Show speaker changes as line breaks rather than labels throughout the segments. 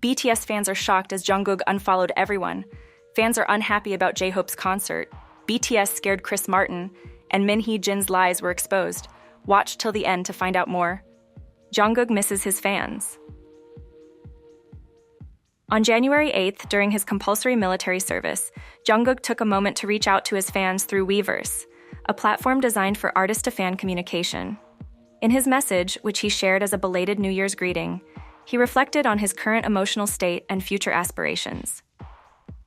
BTS fans are shocked as Jungkook unfollowed everyone. Fans are unhappy about J-Hope's concert. BTS scared Chris Martin, and Hee Jin's lies were exposed. Watch till the end to find out more. Jungkook misses his fans. On January 8th, during his compulsory military service, Jungkook took a moment to reach out to his fans through Weverse, a platform designed for artist-to-fan communication. In his message, which he shared as a belated New Year's greeting, he reflected on his current emotional state and future aspirations.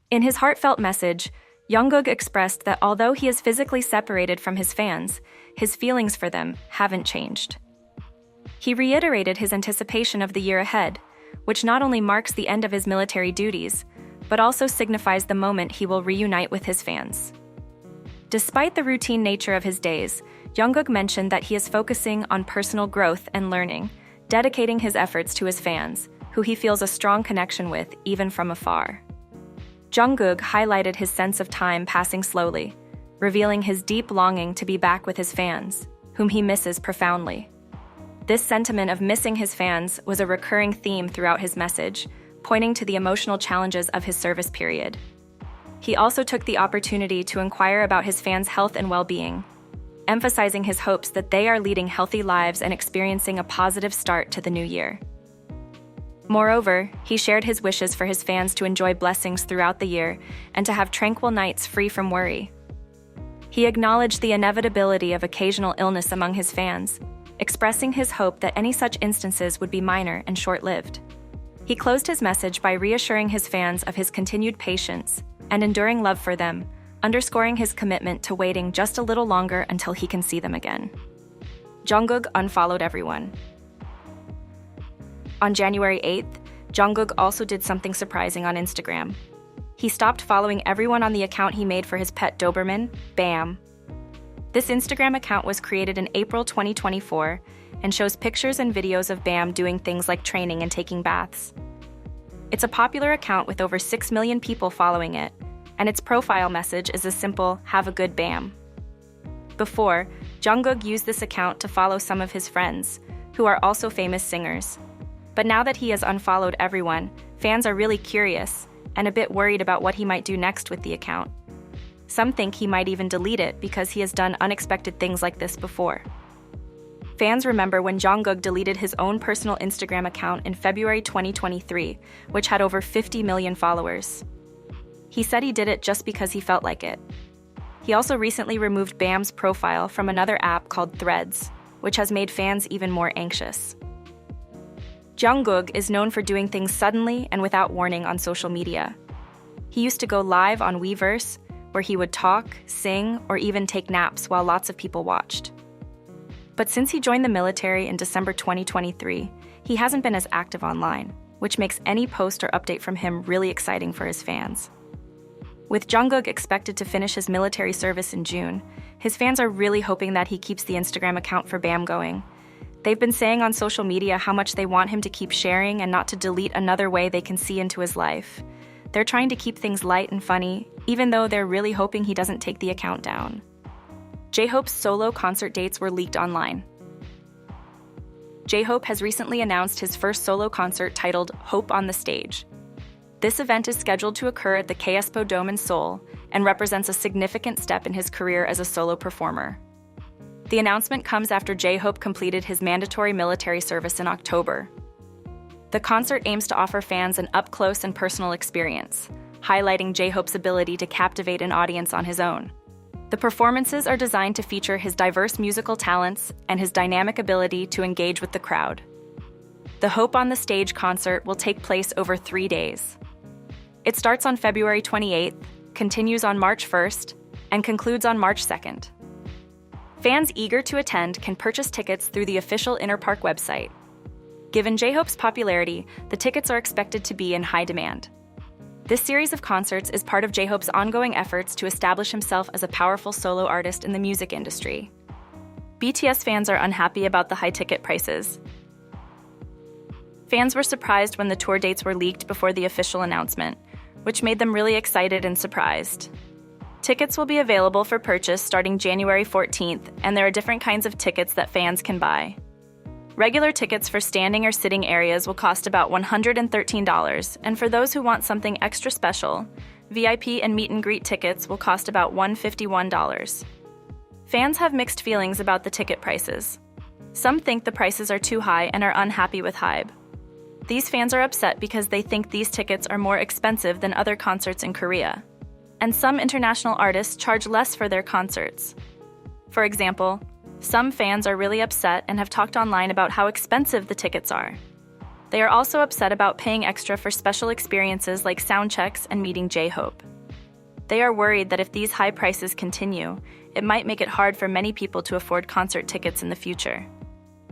In his heartfelt message, Jungkook expressed that although he is physically separated from his fans, his feelings for them haven't changed. He reiterated his anticipation of the year ahead, which not only marks the end of his military duties, but also signifies the moment he will reunite with his fans. Despite the routine nature of his days, Jungkook mentioned that he is focusing on personal growth and learning, dedicating his efforts to his fans, who he feels a strong connection with even from afar. Jungkook highlighted his sense of time passing slowly, revealing his deep longing to be back with his fans, whom he misses profoundly. This sentiment of missing his fans was a recurring theme throughout his message, pointing to the emotional challenges of his service period. He also took the opportunity to inquire about his fans' health and well-being, emphasizing his hopes that they are leading healthy lives and experiencing a positive start to the new year. Moreover, he shared his wishes for his fans to enjoy blessings throughout the year and to have tranquil nights free from worry. He acknowledged the inevitability of occasional illness among his fans, expressing his hope that any such instances would be minor and short-lived. He closed his message by reassuring his fans of his continued patience and enduring love for them, underscoring his commitment to waiting just a little longer until he can see them again. Jungkook unfollowed everyone. On January 8th, Jungkook also did something surprising on Instagram. He stopped following everyone on the account he made for his pet Doberman, Bam. This Instagram account was created in April 2024 and shows pictures and videos of Bam doing things like training and taking baths. It's a popular account with over 6 million people following it, and its profile message is a simple, "Have a good Bam." Before, Jungkook used this account to follow some of his friends, who are also famous singers. But now that he has unfollowed everyone, fans are really curious and a bit worried about what he might do next with the account. Some think he might even delete it because he has done unexpected things like this before. Fans remember when Jungkook deleted his own personal Instagram account in February 2023, which had over 50 million followers. He said he did it just because he felt like it. He also recently removed Bam's profile from another app called Threads, which has made fans even more anxious. Jungkook is known for doing things suddenly and without warning on social media. He used to go live on Weverse, where he would talk, sing, or even take naps while lots of people watched. But since he joined the military in December 2023, he hasn't been as active online, which makes any post or update from him really exciting for his fans. With Jungkook expected to finish his military service in June, his fans are really hoping that he keeps the Instagram account for Bam going. They've been saying on social media how much they want him to keep sharing and not to delete another way they can see into his life. They're trying to keep things light and funny, even though they're really hoping he doesn't take the account down. J-Hope's solo concert dates were leaked online. J-Hope has recently announced his first solo concert titled Hope on the Stage. This event is scheduled to occur at the KSPO Dome in Seoul and represents a significant step in his career as a solo performer. The announcement comes after J-Hope completed his mandatory military service in October. The concert aims to offer fans an up-close and personal experience, highlighting J-Hope's ability to captivate an audience on his own. The performances are designed to feature his diverse musical talents and his dynamic ability to engage with the crowd. The Hope on the Stage concert will take place over 3 days. It starts on February 28th, continues on March 1st, and concludes on March 2nd. Fans eager to attend can purchase tickets through the official Inner Park website. Given J-Hope's popularity, the tickets are expected to be in high demand. This series of concerts is part of J-Hope's ongoing efforts to establish himself as a powerful solo artist in the music industry. BTS fans are unhappy about the high ticket prices. Fans were surprised when the tour dates were leaked before the official announcement, which made them really excited and surprised. Tickets will be available for purchase starting January 14th, and there are different kinds of tickets that fans can buy. Regular tickets for standing or sitting areas will cost about $113, and for those who want something extra special, VIP and meet and greet tickets will cost about $151. Fans have mixed feelings about the ticket prices. Some think the prices are too high and are unhappy with HYBE. These fans are upset because they think these tickets are more expensive than other concerts in Korea. And some international artists charge less for their concerts. For example, some fans are really upset and have talked online about how expensive the tickets are. They are also upset about paying extra for special experiences like sound checks and meeting J-Hope. They are worried that if these high prices continue, it might make it hard for many people to afford concert tickets in the future.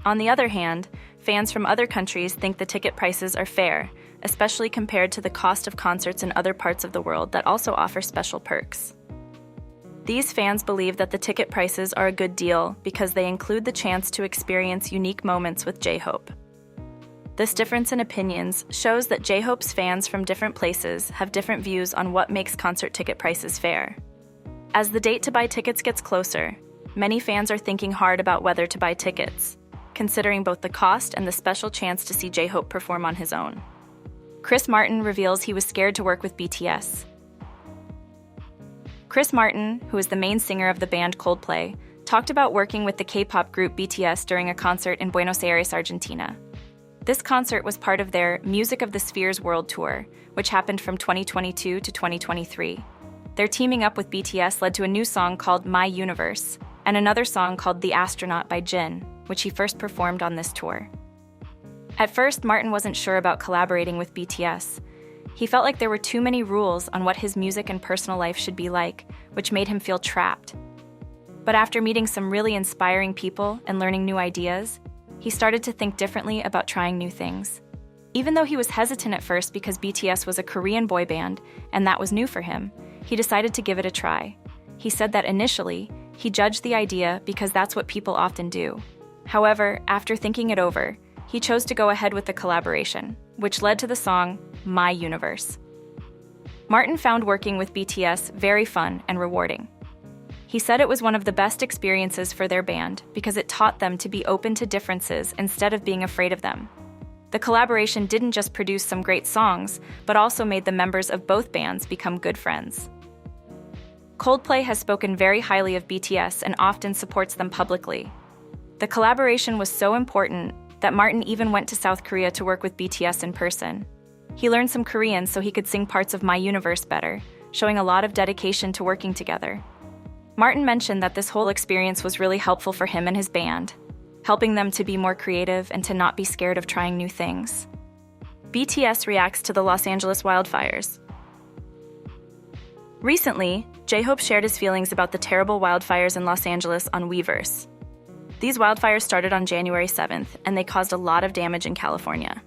On the other hand, fans from other countries think the ticket prices are fair, especially compared to the cost of concerts in other parts of the world that also offer special perks. These fans believe that the ticket prices are a good deal because they include the chance to experience unique moments with J-Hope. This difference in opinions shows that J-Hope's fans from different places have different views on what makes concert ticket prices fair. As the date to buy tickets gets closer, many fans are thinking hard about whether to buy tickets, considering both the cost and the special chance to see J-Hope perform on his own. Chris Martin reveals he was scared to work with BTS. Chris Martin, who is the main singer of the band Coldplay, talked about working with the K-pop group BTS during a concert in Buenos Aires, Argentina. This concert was part of their Music of the Spheres World Tour, which happened from 2022 to 2023. Their teaming up with BTS led to a new song called My Universe, and another song called The Astronaut by Jin, which he first performed on this tour. At first, Martin wasn't sure about collaborating with BTS. He felt like there were too many rules on what his music and personal life should be like, which made him feel trapped. But after meeting some really inspiring people and learning new ideas, he started to think differently about trying new things. Even though he was hesitant at first because BTS was a Korean boy band and that was new for him, he decided to give it a try. He said that initially, he judged the idea because that's what people often do. However, after thinking it over, he chose to go ahead with the collaboration, which led to the song My Universe. Martin found working with BTS very fun and rewarding. He said it was one of the best experiences for their band because it taught them to be open to differences instead of being afraid of them. The collaboration didn't just produce some great songs, but also made the members of both bands become good friends. Coldplay has spoken very highly of BTS and often supports them publicly. The collaboration was so important that Martin even went to South Korea to work with BTS in person. He learned some Korean so he could sing parts of My Universe better, showing a lot of dedication to working together. Martin mentioned that this whole experience was really helpful for him and his band, helping them to be more creative and to not be scared of trying new things. BTS reacts to the Los Angeles wildfires. Recently, J-Hope shared his feelings about the terrible wildfires in Los Angeles on Weverse. These wildfires started on January 7th, and they caused a lot of damage in California.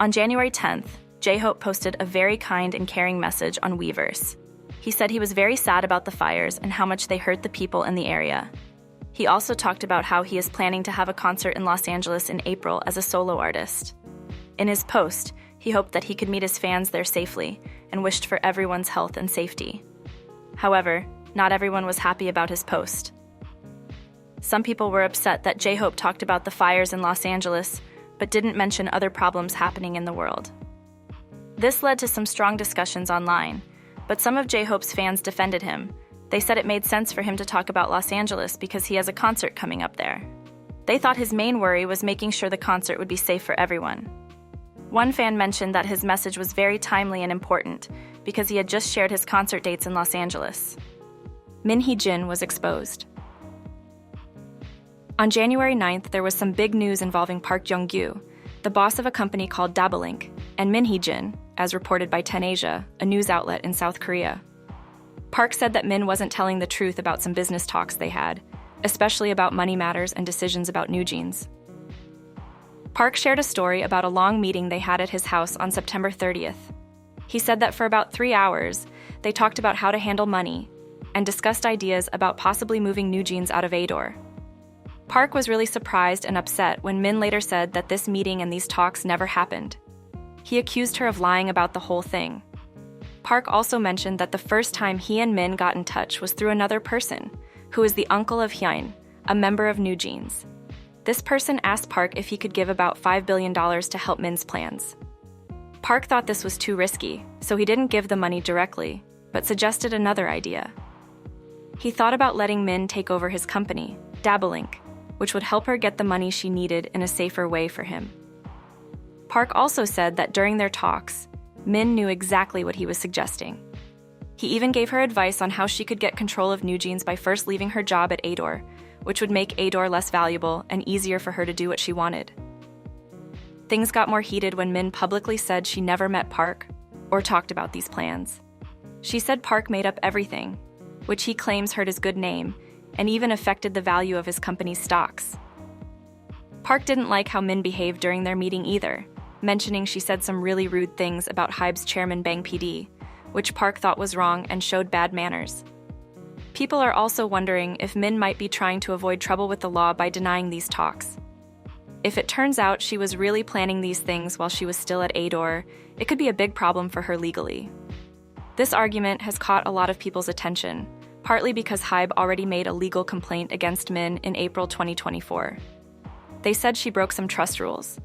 On January 10th, J-Hope posted a very kind and caring message on Weverse. He said he was very sad about the fires and how much they hurt the people in the area. He also talked about how he is planning to have a concert in Los Angeles in April as a solo artist. In his post, he hoped that he could meet his fans there safely and wished for everyone's health and safety. However, not everyone was happy about his post. Some people were upset that J-Hope talked about the fires in Los Angeles, but didn't mention other problems happening in the world. This led to some strong discussions online, but some of J-Hope's fans defended him. They said it made sense for him to talk about Los Angeles because he has a concert coming up there. They thought his main worry was making sure the concert would be safe for everyone. One fan mentioned that his message was very timely and important because he had just shared his concert dates in Los Angeles. Hee Jin was exposed. On January 9th, there was some big news involving Park Jung-gyu, the boss of a company called Dabalink, and Hee Jin, as reported by 10Asia, a news outlet in South Korea. Park said that Min wasn't telling the truth about some business talks they had, especially about money matters and decisions about NewJeans. Park shared a story about a long meeting they had at his house on September 30th. He said that for about 3 hours, they talked about how to handle money and discussed ideas about possibly moving NewJeans out of Ador. Park was really surprised and upset when Min later said that this meeting and these talks never happened. He accused her of lying about the whole thing. Park also mentioned that the first time he and Min got in touch was through another person, who is the uncle of Hyun, a member of NewJeans. This person asked Park if he could give about $5 billion to help Min's plans. Park thought this was too risky, so he didn't give the money directly, but suggested another idea. He thought about letting Min take over his company, Dabalink, which would help her get the money she needed in a safer way for him. Park also said that during their talks, Min knew exactly what he was suggesting. He even gave her advice on how she could get control of NewJeans by first leaving her job at Adore, which would make Adore less valuable and easier for her to do what she wanted. Things got more heated when Min publicly said she never met Park or talked about these plans. She said Park made up everything, which he claims hurt his good name and even affected the value of his company's stocks. Park didn't like how Min behaved during their meeting either, mentioning she said some really rude things about HYBE's chairman Bang PD, which Park thought was wrong and showed bad manners. People are also wondering if Min might be trying to avoid trouble with the law by denying these talks. If it turns out she was really planning these things while she was still at Adore, it could be a big problem for her legally. This argument has caught a lot of people's attention, partly because HYBE already made a legal complaint against Min in April 2024. They said she broke some trust rules.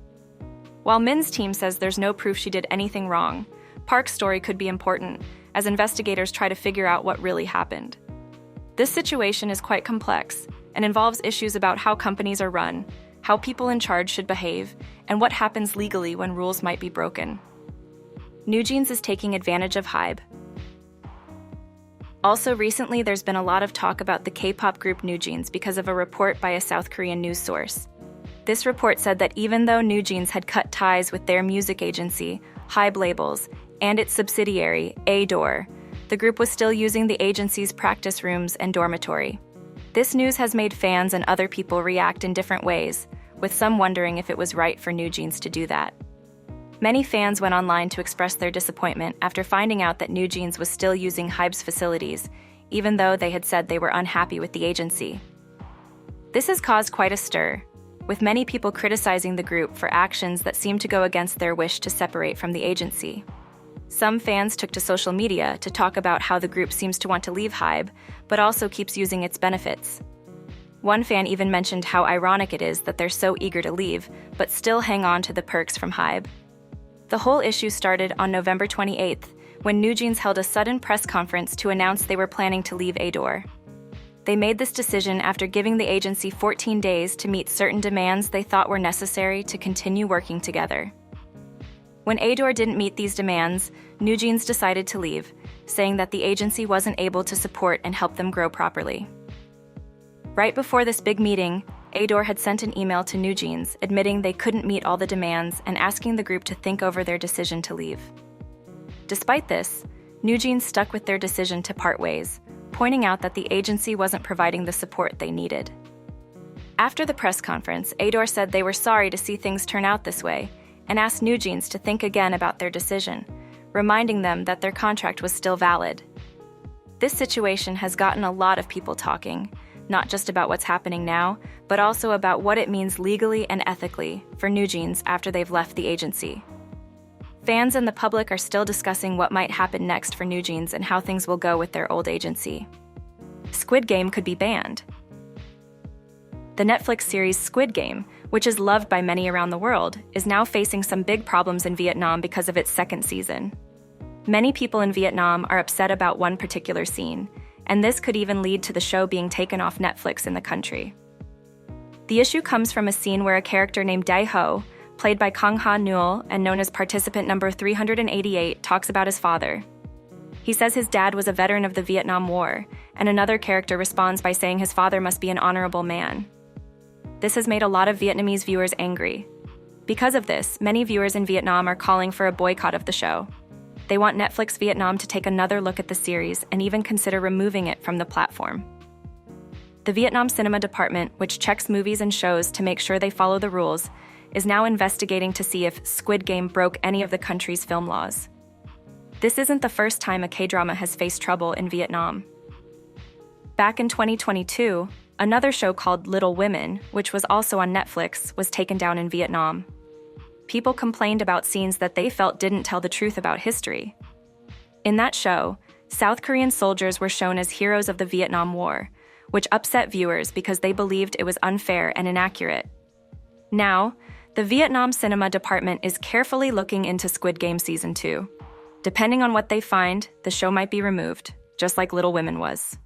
While Min's team says there's no proof she did anything wrong, Park's story could be important as investigators try to figure out what really happened. This situation is quite complex and involves issues about how companies are run, how people in charge should behave, and what happens legally when rules might be broken. NewJeans is taking advantage of HYBE. Also, recently there's been a lot of talk about the K-pop group NewJeans because of a report by a South Korean news source. This report said that even though NewJeans had cut ties with their music agency, HYBE Labels, and its subsidiary, Adore, the group was still using the agency's practice rooms and dormitory. This news has made fans and other people react in different ways, with some wondering if it was right for NewJeans to do that. Many fans went online to express their disappointment after finding out that NewJeans was still using HYBE's facilities, even though they had said they were unhappy with the agency. This has caused quite a stir, with many people criticizing the group for actions that seem to go against their wish to separate from the agency. Some fans took to social media to talk about how the group seems to want to leave HYBE, but also keeps using its benefits. One fan even mentioned how ironic it is that they're so eager to leave, but still hang on to the perks from HYBE. The whole issue started on November 28th, when NewJeans held a sudden press conference to announce they were planning to leave Adore. They made this decision after giving the agency 14 days to meet certain demands they thought were necessary to continue working together. When Adore didn't meet these demands, NewJeans decided to leave, saying that the agency wasn't able to support and help them grow properly. Right before this big meeting, Adore had sent an email to NewJeans admitting they couldn't meet all the demands and asking the group to think over their decision to leave. Despite this, NewJeans stuck with their decision to part ways, pointing out that the agency wasn't providing the support they needed. After the press conference, Adore said they were sorry to see things turn out this way and asked NewJeans to think again about their decision, reminding them that their contract was still valid. This situation has gotten a lot of people talking, not just about what's happening now, but also about what it means legally and ethically for NewJeans after they've left the agency. Fans and the public are still discussing what might happen next for NewJeans and how things will go with their old agency. Squid Game could be banned. The Netflix series Squid Game, which is loved by many around the world, is now facing some big problems in Vietnam because of its second season. Many people in Vietnam are upset about one particular scene, and this could even lead to the show being taken off Netflix in the country. The issue comes from a scene where a character named Dae Ho, played by Kang Ha Newell and known as participant number 388, talks about his father. He says his dad was a veteran of the Vietnam War, and another character responds by saying his father must be an honorable man. This has made a lot of Vietnamese viewers angry. Because of this, many viewers in Vietnam are calling for a boycott of the show. They want Netflix Vietnam to take another look at the series and even consider removing it from the platform. The Vietnam Cinema Department, which checks movies and shows to make sure they follow the rules, is now investigating to see if Squid Game broke any of the country's film laws. This isn't the first time a K-drama has faced trouble in Vietnam. Back in 2022, another show called Little Women, which was also on Netflix, was taken down in Vietnam. People complained about scenes that they felt didn't tell the truth about history. In that show, South Korean soldiers were shown as heroes of the Vietnam War, which upset viewers because they believed it was unfair and inaccurate. Now, the Vietnam cinema department is carefully looking into Squid Game Season 2. Depending on what they find, the show might be removed, just like Little Women was.